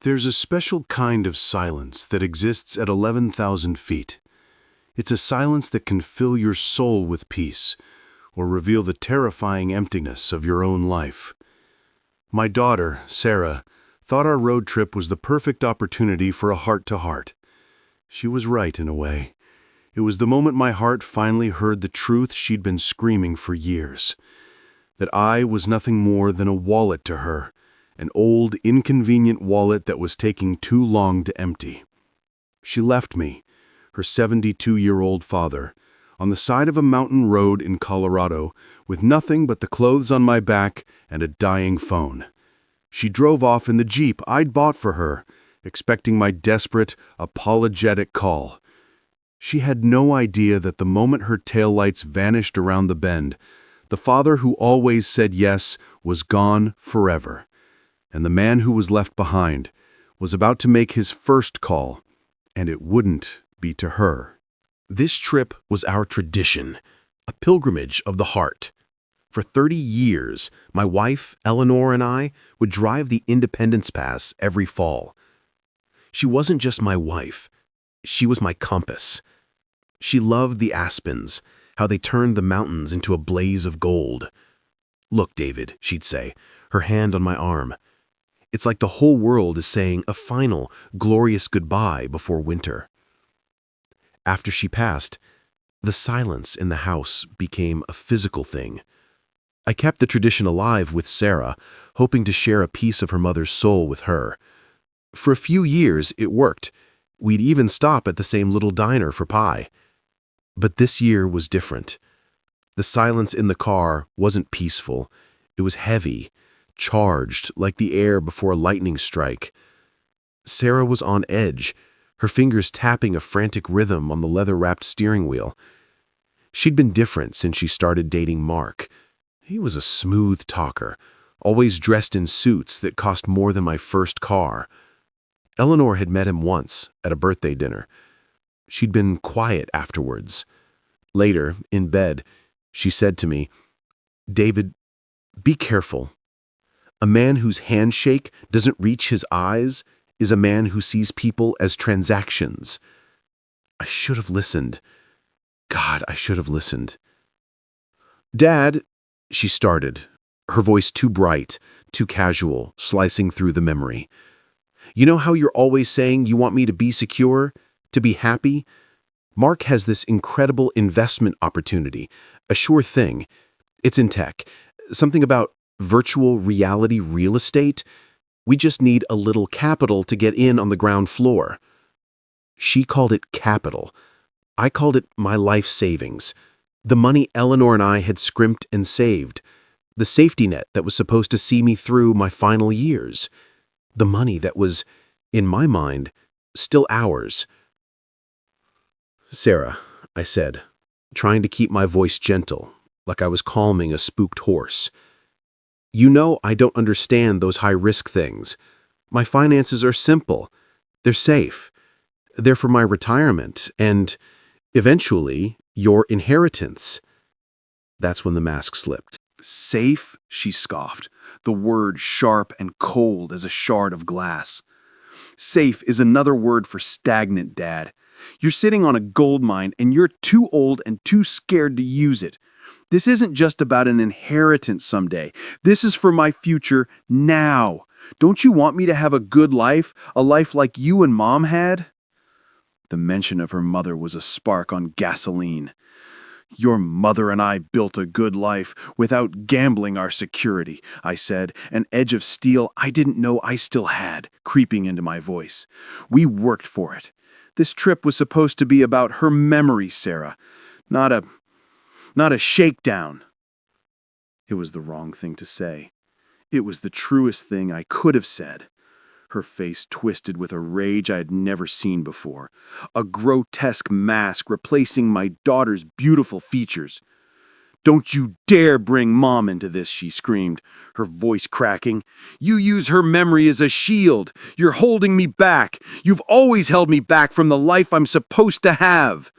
There's a special kind of silence that exists at 11,000 feet. It's a silence that can fill your soul with peace, or reveal the terrifying emptiness of your own life. My daughter, Sarah, thought our road trip was the perfect opportunity for a heart-to-heart. She was right in a way. It was the moment my heart finally heard the truth she'd been screaming for years. That I was nothing more than a wallet to her, an old, inconvenient wallet that was taking too long to empty. She left me, her 72-year-old father, on the side of a mountain road in Colorado, with nothing but the clothes on my back and a dying phone. She drove off in the Jeep I'd bought for her, expecting my desperate, apologetic call. She had no idea that the moment her taillights vanished around the bend, the father who always said yes was gone forever, and the man who was left behind was about to make his first call, and it wouldn't be to her. This trip was our tradition, a pilgrimage of the heart. For 30 years, my wife, Eleanor, and I would drive the Independence Pass every fall. She wasn't just my wife. She was my compass. She loved the aspens, how they turned the mountains into a blaze of gold. "Look, David," she'd say, her hand on my arm. "It's like the whole world is saying a final, glorious goodbye before winter." After she passed, the silence in the house became a physical thing. I kept the tradition alive with Sarah, hoping to share a piece of her mother's soul with her. For a few years, it worked. We'd even stop at the same little diner for pie. But this year was different. The silence in the car wasn't peaceful. It was heavy, charged, like the air before a lightning strike. Sarah was on edge, her fingers tapping a frantic rhythm on the leather-wrapped steering wheel. She'd been different since she started dating Mark. He was a smooth talker, always dressed in suits that cost more than my first car. Eleanor had met him once at a birthday dinner. She'd been quiet afterwards. Later, in bed, she said to me, "David, be careful. A man whose handshake doesn't reach his eyes is a man who sees people as transactions." I should have listened. God, I should have listened. "Dad," she started, her voice too bright, too casual, slicing through the memory. "You know how you're always saying you want me to be secure, to be happy? Mark has this incredible investment opportunity, a sure thing. It's in tech. Something about virtual reality real estate. We just need a little capital to get in on the ground floor." She called it capital. I called it my life savings. The money Eleanor and I had scrimped and saved. The safety net that was supposed to see me through my final years. The money that was, in my mind, still ours. "Sarah," I said, trying to keep my voice gentle, like I was calming a spooked horse. "You know I don't understand those high-risk things. My finances are simple. They're safe. They're for my retirement and, eventually, your inheritance." That's when the mask slipped. "Safe?" she scoffed, the word sharp and cold as a shard of glass. "Safe is another word for stagnant, Dad. You're sitting on a gold mine and you're too old and too scared to use it. This isn't just about an inheritance someday. This is for my future now. Don't you want me to have a good life, a life like you and Mom had?" The mention of her mother was a spark on gasoline. "Your mother and I built a good life without gambling our security," I said, an edge of steel I didn't know I still had creeping into my voice. "We worked for it. This trip was supposed to be about her memory, Sarah, not a shakedown." It was the wrong thing to say. It was the truest thing I could have said. Her face twisted with a rage I had never seen before, a grotesque mask replacing my daughter's beautiful features. "Don't you dare bring Mom into this," she screamed, her voice cracking. "You use her memory as a shield. You're holding me back. You've always held me back from the life I'm supposed to have."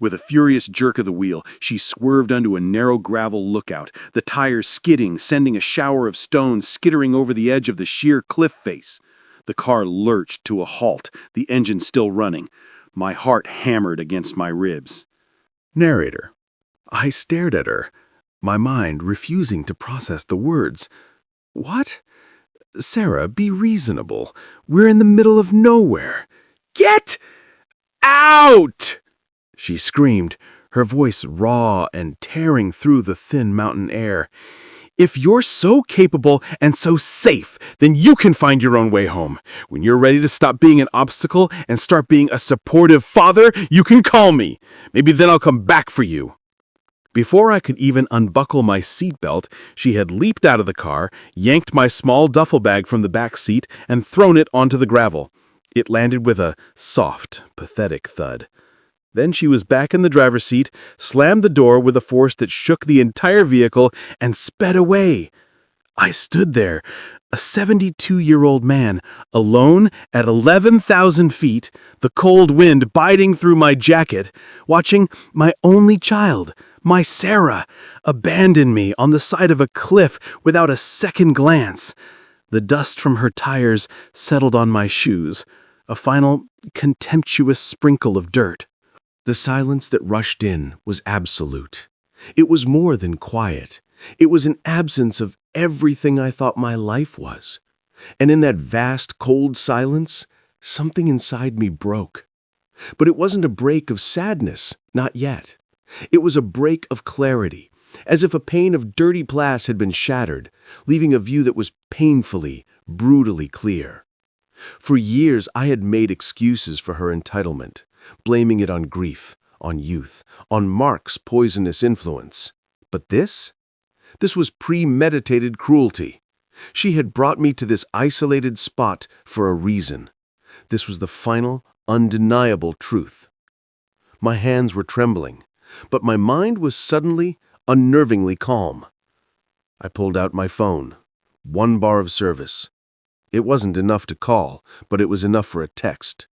With a furious jerk of the wheel, she swerved onto a narrow gravel lookout, the tires skidding, sending a shower of stones skittering over the edge of the sheer cliff face. The car lurched to a halt, the engine still running. My heart hammered against my ribs. Narrator. I stared at her, my mind refusing to process the words. What? Sarah, be reasonable. We're in the middle of nowhere. Get out! She screamed, her voice raw and tearing through the thin mountain air. If you're so capable and so safe, then you can find your own way home. When you're ready to stop being an obstacle and start being a supportive father, you can call me. Maybe then I'll come back for you. Before I could even unbuckle my seatbelt, she had leaped out of the car, yanked my small duffel bag from the back seat, and thrown it onto the gravel. It landed with a soft, pathetic thud. Then she was back in the driver's seat, slammed the door with a force that shook the entire vehicle, and sped away. I stood there, a 72-year-old man, alone at 11,000 feet, the cold wind biting through my jacket, watching my only child, my Sarah, abandon me on the side of a cliff without a second glance. The dust from her tires settled on my shoes, a final contemptuous sprinkle of dirt. The silence that rushed in was absolute. It was more than quiet. It was an absence of everything I thought my life was. And in that vast, cold silence, something inside me broke. But it wasn't a break of sadness, not yet. It was a break of clarity, as if a pane of dirty glass had been shattered, leaving a view that was painfully, brutally clear. For years I had made excuses for her entitlement, blaming it on grief, on youth, on Mark's poisonous influence. But this was premeditated cruelty. She had brought me to this isolated spot for a reason. This was the final, undeniable truth. My hands were trembling, but my mind was suddenly, unnervingly calm. I pulled out my phone. 1 bar of service. It wasn't enough to call, but it was enough for a text.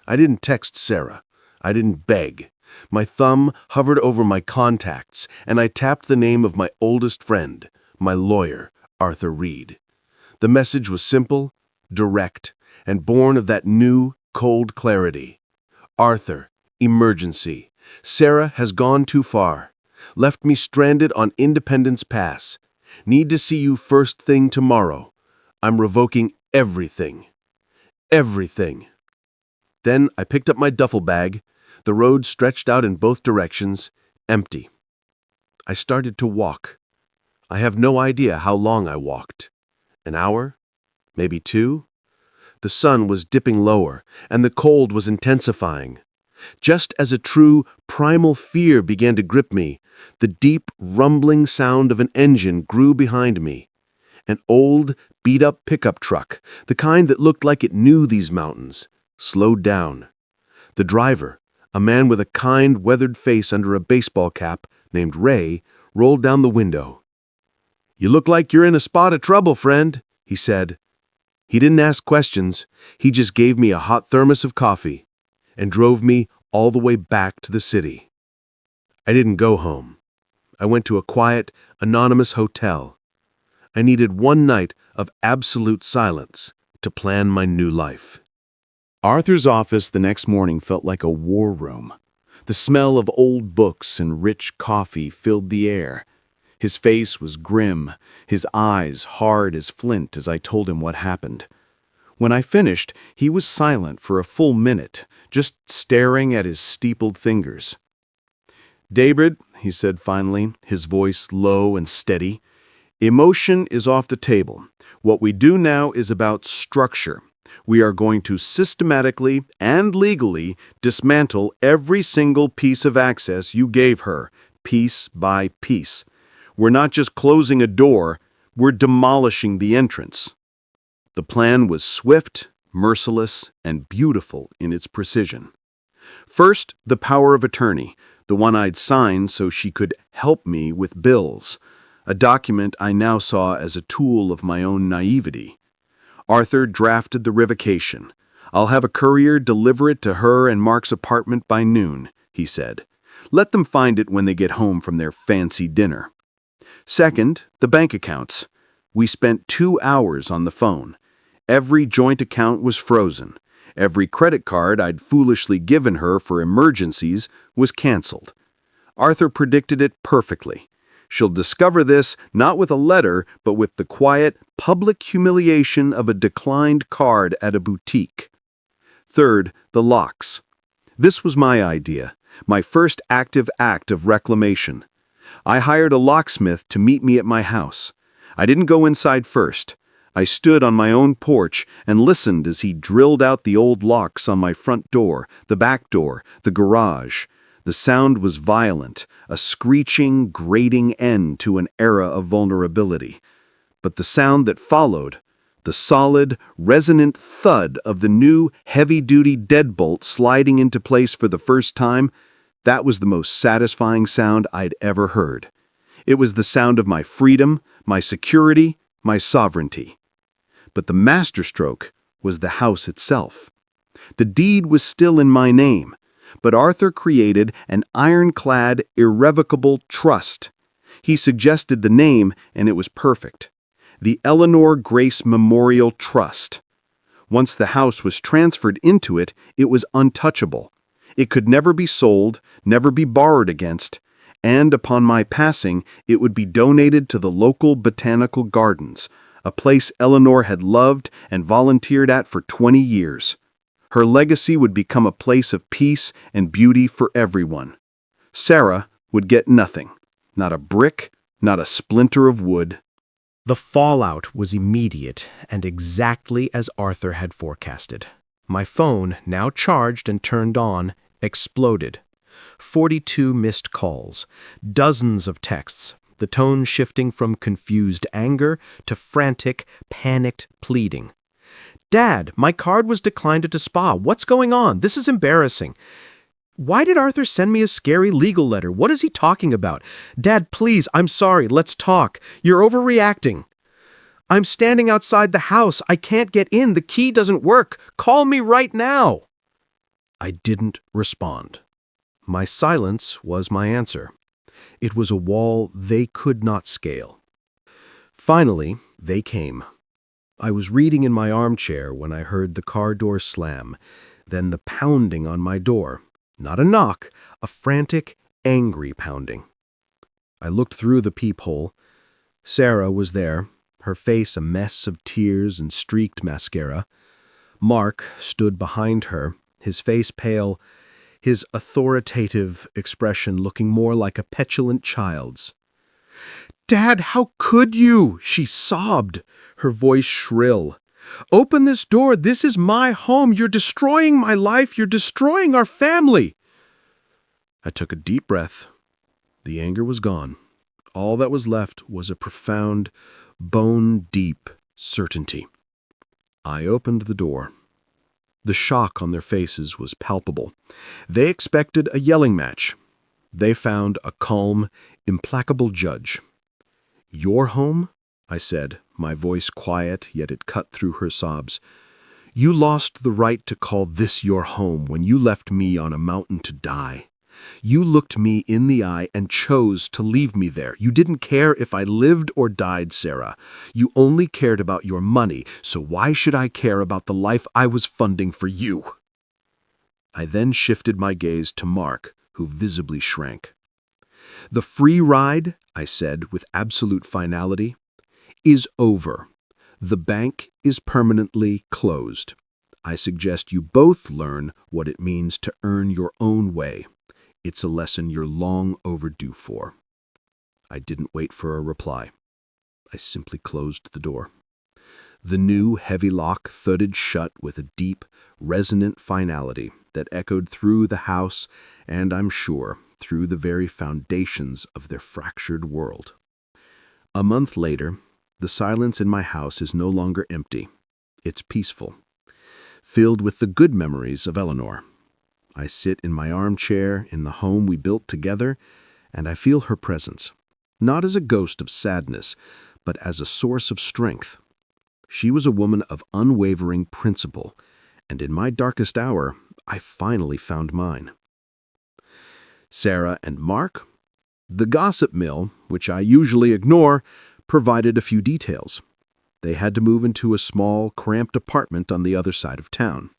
I didn't text Sarah. I didn't beg. My thumb hovered over my contacts, and I tapped the name of my oldest friend, my lawyer, Arthur Reed. The message was simple, direct, and born of that new, cold clarity. Arthur, emergency. Sarah has gone too far. Left me stranded on Independence Pass. Need to see you first thing tomorrow. I'm revoking everything. Everything. Then I picked up my duffel bag. The road stretched out in both directions, empty. I started to walk. I have no idea how long I walked. An hour? Maybe 2? The sun was dipping lower, and the cold was intensifying. Just as a true, primal fear began to grip me, the deep, rumbling sound of an engine grew behind me. An old, beat-up pickup truck, the kind that looked like it knew these mountains, slowed down. The driver, a man with a kind, weathered face under a baseball cap named Ray, rolled down the window. "You look like you're in a spot of trouble, friend," he said. He didn't ask questions. He just gave me a hot thermos of coffee and drove me all the way back to the city. I didn't go home. I went to a quiet, anonymous hotel. I needed 1 night of absolute silence to plan my new life. Arthur's office the next morning felt like a war room. The smell of old books and rich coffee filled the air. His face was grim, his eyes hard as flint as I told him what happened. When I finished, he was silent for a full minute, just staring at his steepled fingers. "David," he said finally, his voice low and steady, "emotion is off the table. What we do now is about structure. We are going to systematically and legally dismantle every single piece of access you gave her, piece by piece. We're not just closing a door, we're demolishing the entrance." The plan was swift, merciless, and beautiful in its precision. First, the power of attorney, the one I'd signed so she could help me with bills, a document I now saw as a tool of my own naivety. Arthur drafted the revocation. "I'll have a courier deliver it to her and Mark's apartment by noon," he said. "Let them find it when they get home from their fancy dinner." Second, the bank accounts. We spent 2 hours on the phone. Every joint account was frozen. Every credit card I'd foolishly given her for emergencies was canceled. Arthur predicted it perfectly. She'll discover this not with a letter, but with the quiet, public humiliation of a declined card at a boutique. Third, the locks. This was my idea, my first active act of reclamation. I hired a locksmith to meet me at my house. I didn't go inside first. I stood on my own porch and listened as he drilled out the old locks on my front door, the back door, the garage. The sound was violent, a screeching, grating end to an era of vulnerability. But the sound that followed, the solid, resonant thud of the new, heavy-duty deadbolt sliding into place for the first time, that was the most satisfying sound I'd ever heard. It was the sound of my freedom, my security, my sovereignty. But the masterstroke was the house itself. The deed was still in my name, but Arthur created an ironclad, irrevocable trust. He suggested the name, and it was perfect. The Eleanor Grace Memorial Trust. Once the house was transferred into it, it was untouchable. It could never be sold, never be borrowed against, and upon my passing, it would be donated to the local botanical gardens, a place Eleanor had loved and volunteered at for 20 years. Her legacy would become a place of peace and beauty for everyone. Sarah would get nothing, not a brick, not a splinter of wood. The fallout was immediate and exactly as Arthur had forecasted. My phone, now charged and turned on, exploded. 42 missed calls, dozens of texts, the tone shifting from confused anger to frantic, panicked pleading. "Dad, my card was declined at a spa. What's going on? This is embarrassing. Why did Arthur send me a scary legal letter? What is he talking about? Dad, please, I'm sorry. Let's talk. You're overreacting. I'm standing outside the house. I can't get in. The key doesn't work. Call me right now." I didn't respond. My silence was my answer. It was a wall they could not scale. Finally, they came. I was reading in my armchair when I heard the car door slam, then the pounding on my door. Not a knock, a frantic, angry pounding. I looked through the peephole. Sarah was there, her face a mess of tears and streaked mascara. Mark stood behind her, his face pale, his authoritative expression looking more like a petulant child's. "Dad, how could you?" she sobbed, her voice shrill. "Open this door. This is my home. You're destroying my life. You're destroying our family." I took a deep breath. The anger was gone. All that was left was a profound, bone-deep certainty. I opened the door. The shock on their faces was palpable. They expected a yelling match. They found a calm, implacable judge. "Your home?" I said, my voice quiet, yet it cut through her sobs. "You lost the right to call this your home when you left me on a mountain to die. You looked me in the eye and chose to leave me there. You didn't care if I lived or died, Sarah. You only cared about your money, so why should I care about the life I was funding for you?" I then shifted my gaze to Mark, who visibly shrank. "The free ride," I said with absolute finality, "is over. The bank is permanently closed. I suggest you both learn what it means to earn your own way. It's a lesson you're long overdue for." I didn't wait for a reply. I simply closed the door. The new heavy lock thudded shut with a deep, resonant finality that echoed through the house and, I'm sure, through the very foundations of their fractured world. A month later, the silence in my house is no longer empty. It's peaceful, filled with the good memories of Eleanor. I sit in my armchair in the home we built together, and I feel her presence, not as a ghost of sadness, but as a source of strength. She was a woman of unwavering principle, and in my darkest hour, I finally found mine. Sarah and Mark? The gossip mill, which I usually ignore, provided a few details. They had to move into a small, cramped apartment on the other side of town.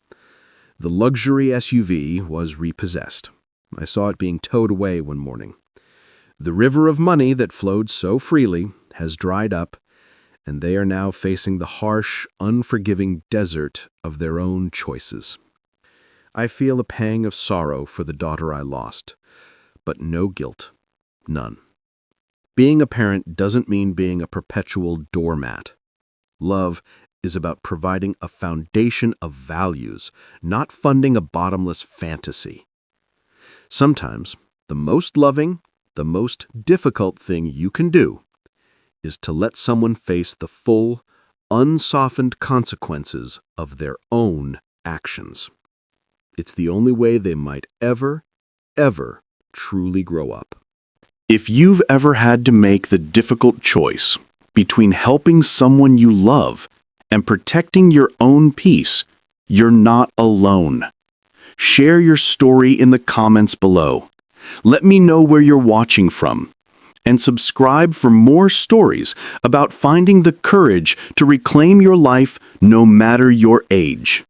The luxury SUV was repossessed. I saw it being towed away one morning. The river of money that flowed so freely has dried up, and they are now facing the harsh, unforgiving desert of their own choices. I feel a pang of sorrow for the daughter I lost, but no guilt, none. Being a parent doesn't mean being a perpetual doormat. Love is about providing a foundation of values, not funding a bottomless fantasy. Sometimes, the most loving, the most difficult thing you can do is to let someone face the full, unsoftened consequences of their own actions. It's the only way they might ever truly grow up. If you've ever had to make the difficult choice between helping someone you love and protecting your own peace, you're not alone. Share your story in the comments below. Let me know where you're watching from. And subscribe for more stories about finding the courage to reclaim your life no matter your age.